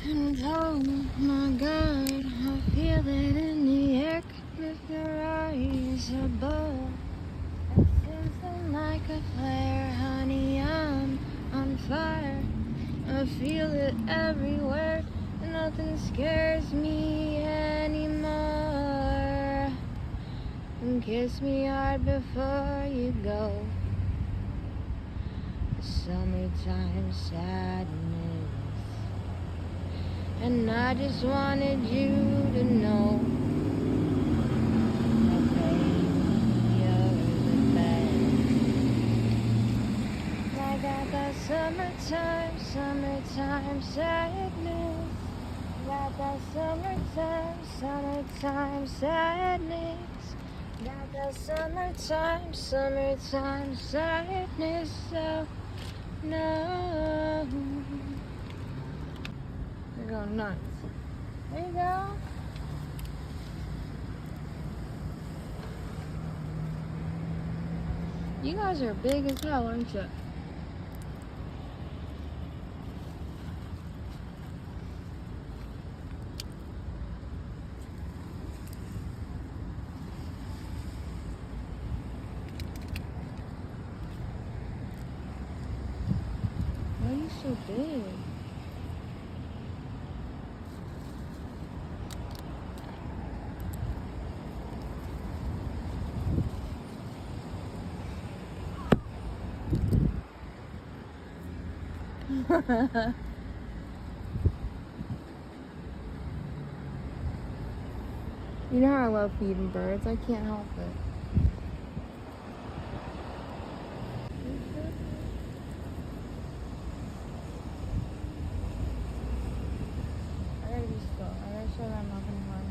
And oh my God, I feel it in the air with your eyes above. It seems like a flare, honey, I'm on fire. I feel it everywhere, and nothing scares me anymore. And kiss me hard before you go. Summertime sadness. And I just wanted you to know that baby, you're the best. I got that summertime sadness. Got that summertime sadness. Got that summertime sadness. So no. You're going nuts. There you go. You guys are big as hell, aren't you? Why are you so big? You know how I love feeding birds. I can't help it. I gotta be still. I gotta show that I'm not gonna harm them.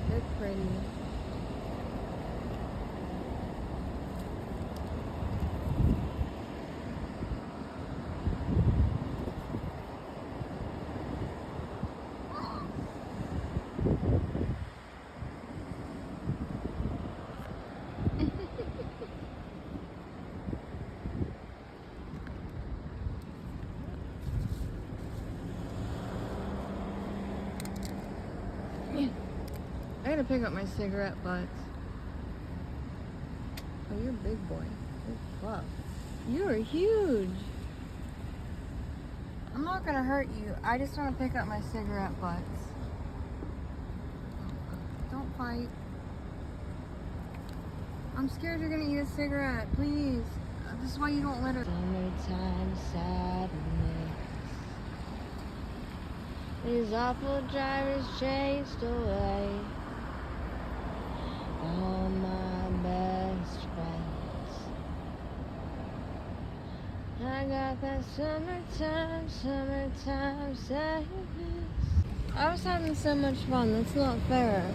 They're pretty. I gotta pick up my cigarette butts. Oh, you're a big boy. You're fluff. You are huge. I'm not gonna hurt you. I just want to pick up my cigarette butts. Don't fight. I'm scared you're gonna eat a cigarette. Please. This is why you don't litter. Summertime sadness. These awful drivers chased away all my best friends. I got that summertime sadness. I was having so much fun. That's not fair.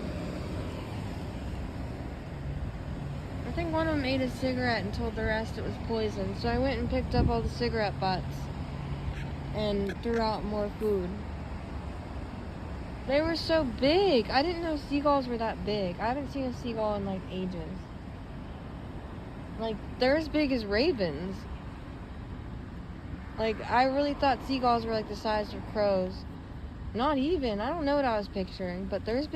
I think one of them ate a cigarette and told the rest it was poison. So I went and picked up all the cigarette butts and threw out more food. They were so big. I didn't know seagulls were that big. I haven't seen a seagull in like ages. Like, they're as big as ravens. Like, I really thought seagulls were like the size of crows. Not even. I don't know what I was picturing, but they're as big.